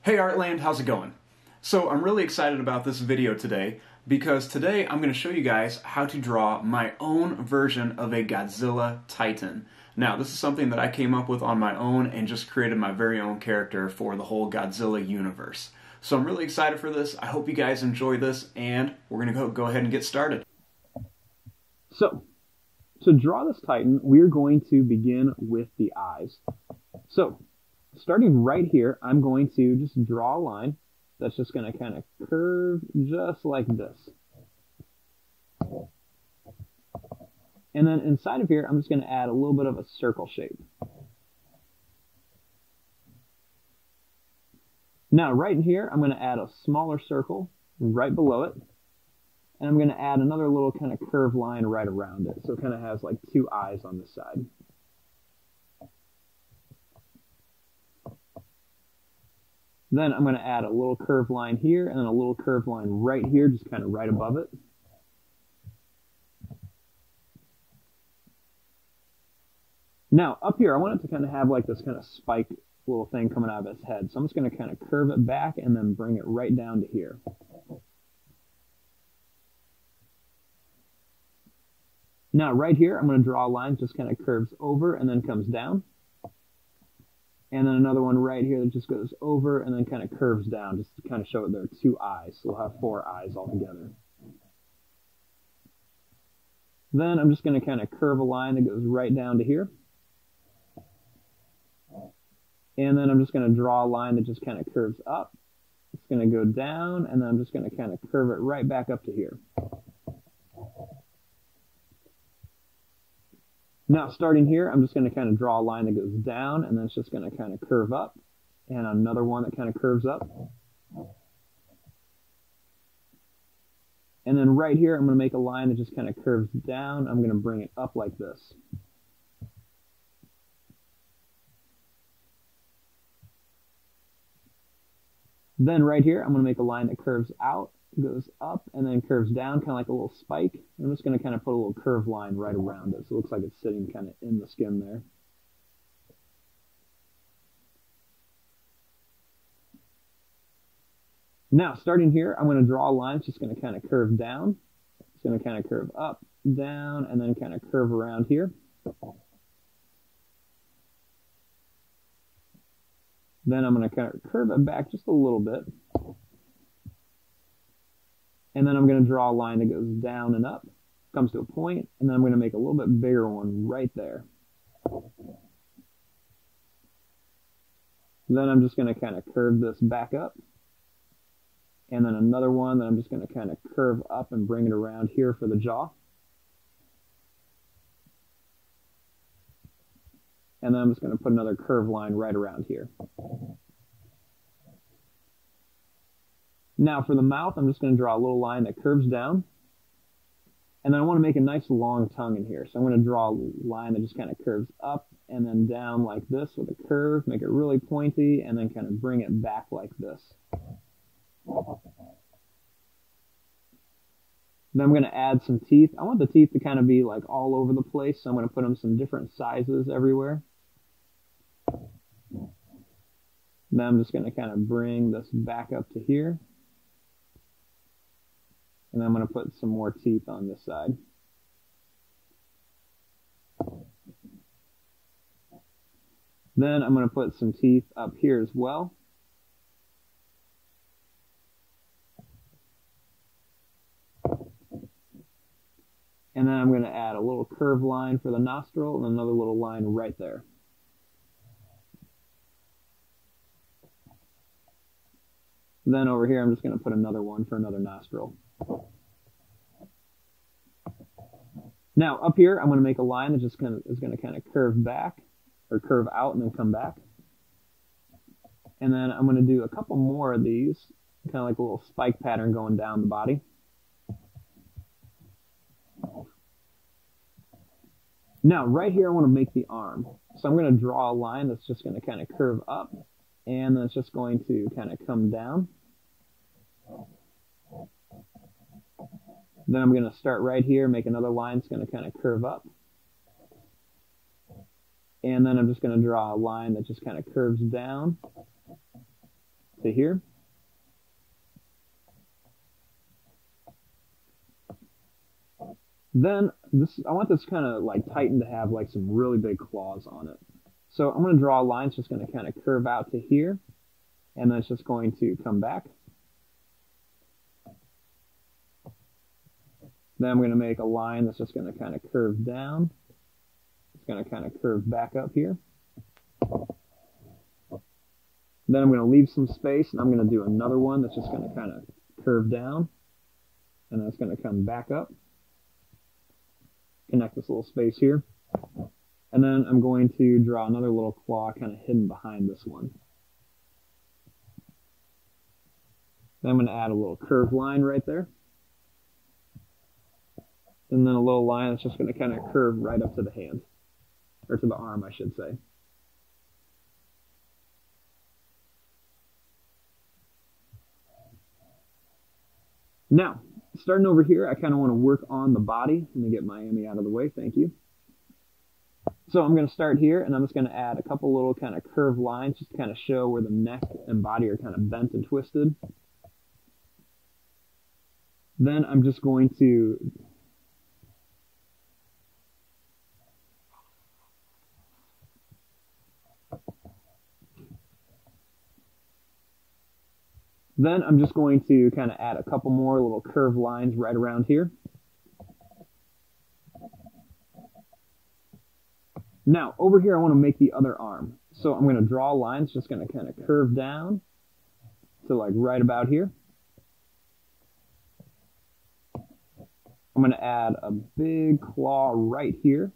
Hey Artland, how's it going? So I'm really excited about this video today because today I'm going to show you guys how to draw my own version of a Godzilla Titan. Now this is something that I came up with on my own and just created my very own character for the whole Godzilla universe. So I'm really excited for this. I hope you guys enjoy this and we're going to go ahead and get started. So, to draw this Titan, we're going to begin with the eyes. So, starting right here, I'm going to just draw a line that's just going to kind of curve just like this. And then inside of here, I'm just going to add a little bit of a circle shape. Now, right in here, I'm going to add a smaller circle right below it. And I'm going to add another little kind of curved line right around it. So it kind of has like two eyes on this side. Then I'm going to add a little curved line here and then a little curved line right here, just kind of right above it. Now, up here, I want it to kind of have like this kind of spike little thing coming out of its head. So I'm just going to kind of curve it back and then bring it right down to here. Now, right here, I'm going to draw a line that just kind of curves over and then comes down. And then another one right here that just goes over and then kind of curves down, just to kind of show it there are two eyes. So we'll have four eyes altogether. Then I'm just going to kind of curve a line that goes right down to here. And then I'm just going to draw a line that just kind of curves up. It's going to go down, and then I'm just going to kind of curve it right back up to here. Now, starting here, I'm just going to kind of draw a line that goes down, and then it's just going to kind of curve up, and another one that kind of curves up. And then right here, I'm going to make a line that just kind of curves down. I'm going to bring it up like this. Then right here, I'm going to make a line that curves out, goes up, and then curves down, kind of like a little spike. I'm just going to kind of put a little curved line right around it, so it looks like it's sitting kind of in the skin there. Now, starting here, I'm going to draw a line that's just going to kind of curve down. It's going to kind of curve up, down, and then kind of curve around here. Then I'm going to kind of curve it back just a little bit. And then I'm going to draw a line that goes down and up, comes to a point, and then I'm going to make a little bit bigger one right there. Then I'm just going to kind of curve this back up. And then another one that I'm just going to kind of curve up and bring it around here for the jaw. And then I'm just going to put another curved line right around here. Now for the mouth, I'm just going to draw a little line that curves down. And then I want to make a nice long tongue in here. So I'm going to draw a line that just kind of curves up and then down like this with a curve, make it really pointy, and then kind of bring it back like this. Then I'm going to add some teeth. I want the teeth to kind of be like all over the place, so I'm going to put them some different sizes everywhere. Then I'm just going to kind of bring this back up to here. And then I'm going to put some more teeth on this side. Then I'm going to put some teeth up here as well. And then I'm going to add a little curved line for the nostril and another little line right there. Then over here, I'm just going to put another one for another nostril. Now up here, I'm going to make a line that just is going to kind of curve back, or curve out and then come back. And then I'm going to do a couple more of these, kind of like a little spike pattern going down the body. Now right here, I want to make the arm. So I'm going to draw a line that's just going to kind of curve up, and then it's just going to kind of come down. Then I'm going to start right here, make another line that's going to kind of curve up. And then I'm just going to draw a line that just kind of curves down. to here. Then I want this kind of like Titan to have like some really big claws on it. So I'm going to draw a line. It's just going to kind of curve out to here, and then it's just going to come back. Then I'm going to make a line that's just going to kind of curve down. It's going to kind of curve back up here. Then I'm going to leave some space, and I'm going to do another one that's just going to kind of curve down, and then it's going to come back up. Connect this little space here. And then I'm going to draw another little claw kind of hidden behind this one. Then I'm going to add a little curved line right there. And then a little line that's just going to kind of curve right up to the hand. Or to the arm, I should say. Now, starting over here, I kind of want to work on the body. Let me get Miami out of the way, thank you. So I'm going to start here, and I'm just going to add a couple little kind of curved lines, just to kind of show where the neck and body are kind of bent and twisted. Then I'm just going to kind of add a couple more little curved lines right around here. Now, over here, I want to make the other arm. So I'm going to draw lines, just going to kind of curve down to like right about here. I'm going to add a big claw right here.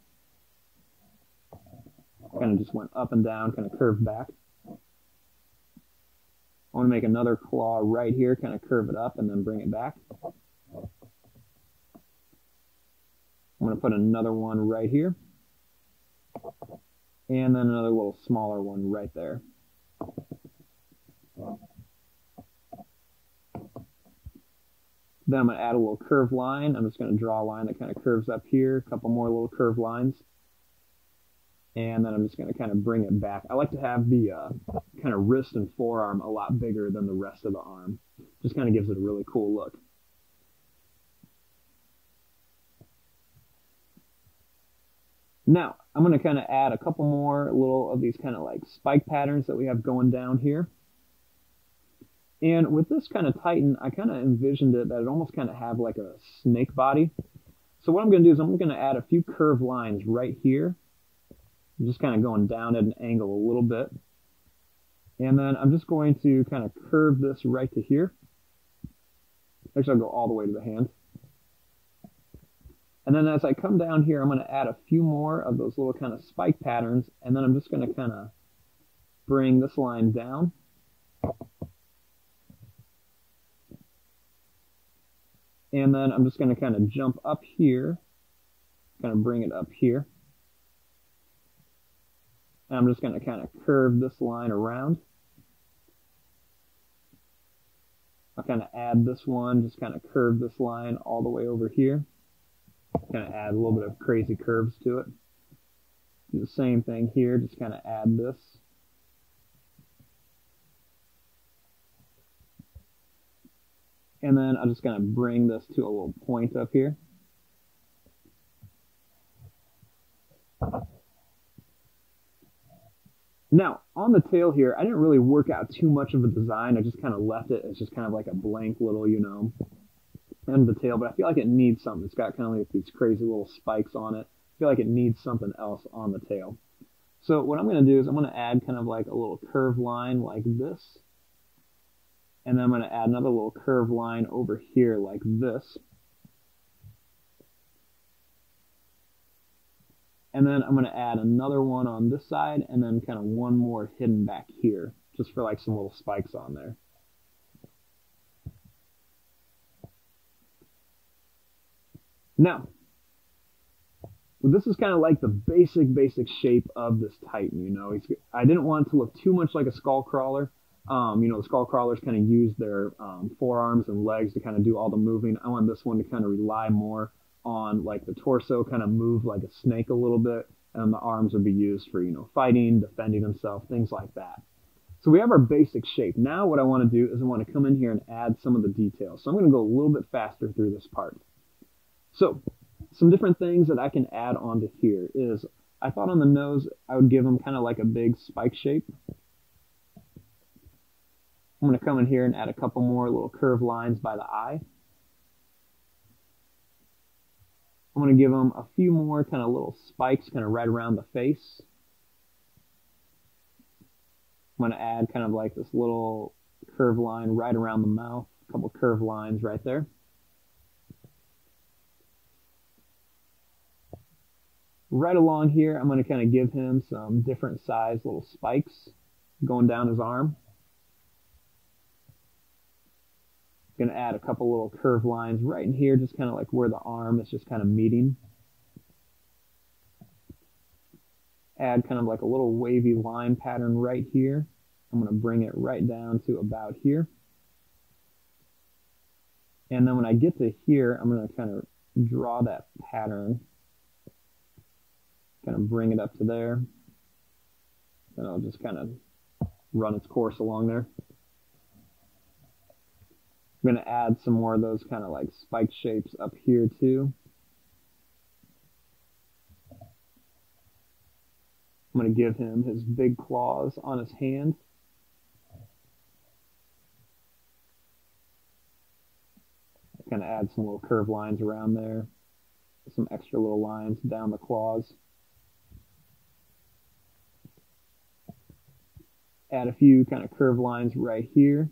Kind of just went up and down, kind of curved back. I want to make another claw right here, kind of curve it up and then bring it back. I'm going to put another one right here. And then another little smaller one right there. Then I'm going to add a little curved line. I'm just going to draw a line that kind of curves up here, a couple more little curved lines. And then I'm just going to kind of bring it back. I like to have the kind of wrist and forearm a lot bigger than the rest of the arm. Just kind of gives it a really cool look. Now, I'm going to kind of add a couple more little of these kind of like spike patterns that we have going down here. And with this kind of Titan, I kind of envisioned it that it almost kind of have like a snake body. So what I'm going to do is I'm going to add a few curved lines right here. I'm just kind of going down at an angle a little bit. And then I'm just going to kind of curve this right to here. Actually, I'll go all the way to the hand. And then as I come down here, I'm going to add a few more of those little kind of spike patterns. And then I'm just going to kind of bring this line down. And then I'm just going to kind of jump up here, kind of bring it up here. And I'm just going to kind of curve this line around. I'll kind of add this one, just kind of curve this line all the way over here. Kind of add a little bit of crazy curves to it. Do the same thing here, just kind of add this. And then I'm just going to bring this to a little point up here. Now, on the tail here, I didn't really work out too much of a design. I just kind of left it as just kind of like a blank little, you know, end of the tail. But I feel like it needs something. It's got kind of like these crazy little spikes on it. I feel like it needs something else on the tail. So what I'm going to do is I'm going to add kind of like a little curved line like this. And then I'm going to add another little curved line over here like this. And then I'm going to add another one on this side and then kind of one more hidden back here, just for like some little spikes on there. Now, this is kind of like the basic shape of this Titan, you know. I didn't want it to look too much like a skull crawler. You know, the skull crawlers kind of use their forearms and legs to kind of do all the moving. I want this one to kind of rely more on like the torso, kind of move like a snake a little bit, and the arms would be used for, you know, fighting, defending himself, things like that. So we have our basic shape. Now what I want to do is I want to come in here and add some of the details. So I'm going to go a little bit faster through this part. So some different things that I can add onto here is I thought on the nose I would give him kind of like a big spike shape. I'm going to come in here and add a couple more little curved lines by the eye. I'm going to give him a few more kind of little spikes kind of right around the face. I'm going to add kind of like this little curved line right around the mouth, a couple curved lines right there. Right along here, I'm going to kind of give him some different size little spikes going down his arm. I'm going to add a couple little curved lines right in here, just kind of like where the arm is just kind of meeting. Add kind of like a little wavy line pattern right here. I'm going to bring it right down to about here. And then when I get to here, I'm going to kind of draw that pattern. Kind of bring it up to there. And I'll just kind of run its course along there. I'm going to add some more of those kind of like spike shapes up here too. I'm going to give him his big claws on his hand. Kind of add some little curved lines around there. Some extra little lines down the claws. Add a few kind of curved lines right here.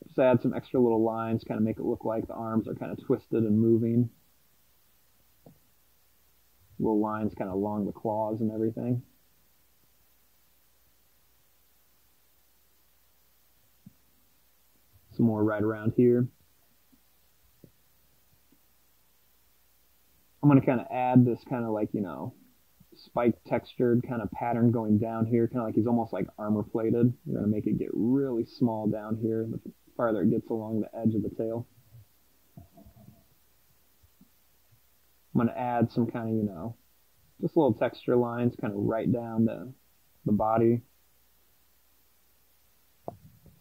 Just add some extra little lines, kind of make it look like the arms are kind of twisted and moving. Little lines kind of along the claws and everything. Some more right around here. I'm going to kind of add this kind of like, spike textured kind of pattern going down here, kind of like he's almost like armor plated. We're going to make it get really small down here the farther it gets along the edge of the tail. I'm going to add some kind of, just little texture lines kind of right down the body.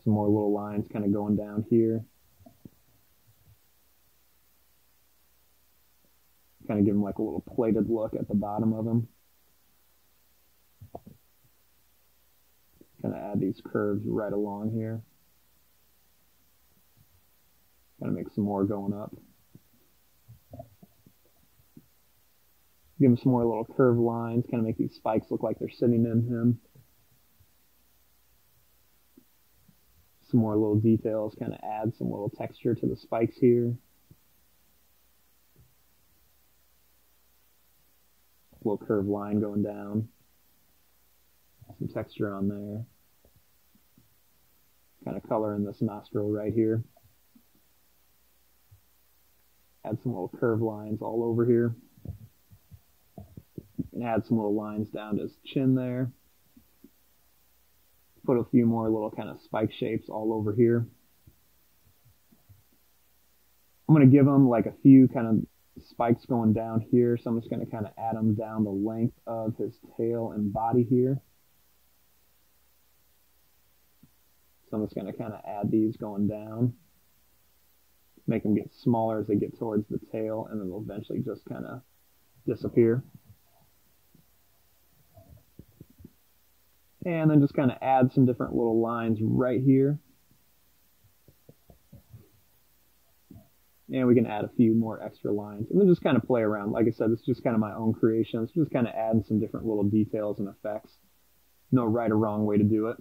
Some more little lines kind of going down here. Kind of give him like a little plated look at the bottom of him. Kind of add these curves right along here. Kind of make some more going up. Give him some more little curved lines, kind of make these spikes look like they're sitting in him. Some more little details, kind of add some little texture to the spikes here. A little curved line going down. Some texture on there. Kind of color in this nostril right here. Add some little curved lines all over here. And add some little lines down to his chin there. Put a few more little kind of spike shapes all over here. I'm going to give him like a few kind of spikes going down here, so I'm just going to kind of add them down the length of his tail and body here. So I'm just going to kind of add these going down. Make them get smaller as they get towards the tail, and then they'll eventually just kind of disappear. And then just kind of add some different little lines right here. And we can add a few more extra lines. And then just kind of play around. Like I said, it's just kind of my own creation. It's just kind of adding some different little details and effects. No right or wrong way to do it.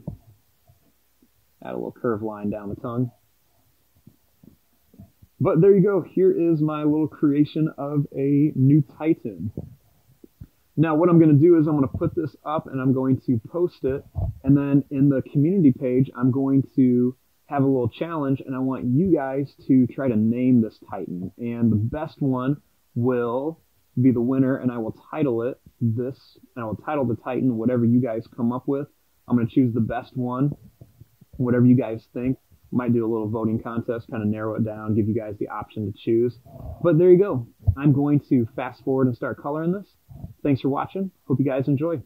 Add a little curved line down the tongue. But there you go. Here is my little creation of a new Titan. Now what I'm going to do is I'm going to put this up and I'm going to post it. And then in the community page, I'm going to have a little challenge, and I want you guys to try to name this Titan. And the best one will be the winner, and I will title it this, and I will title the Titan whatever you guys come up with. I'm going to choose the best one, whatever you guys think. Might do a little voting contest, kind of narrow it down, give you guys the option to choose. But there you go. I'm going to fast forward and start coloring this. Thanks for watching. Hope you guys enjoy.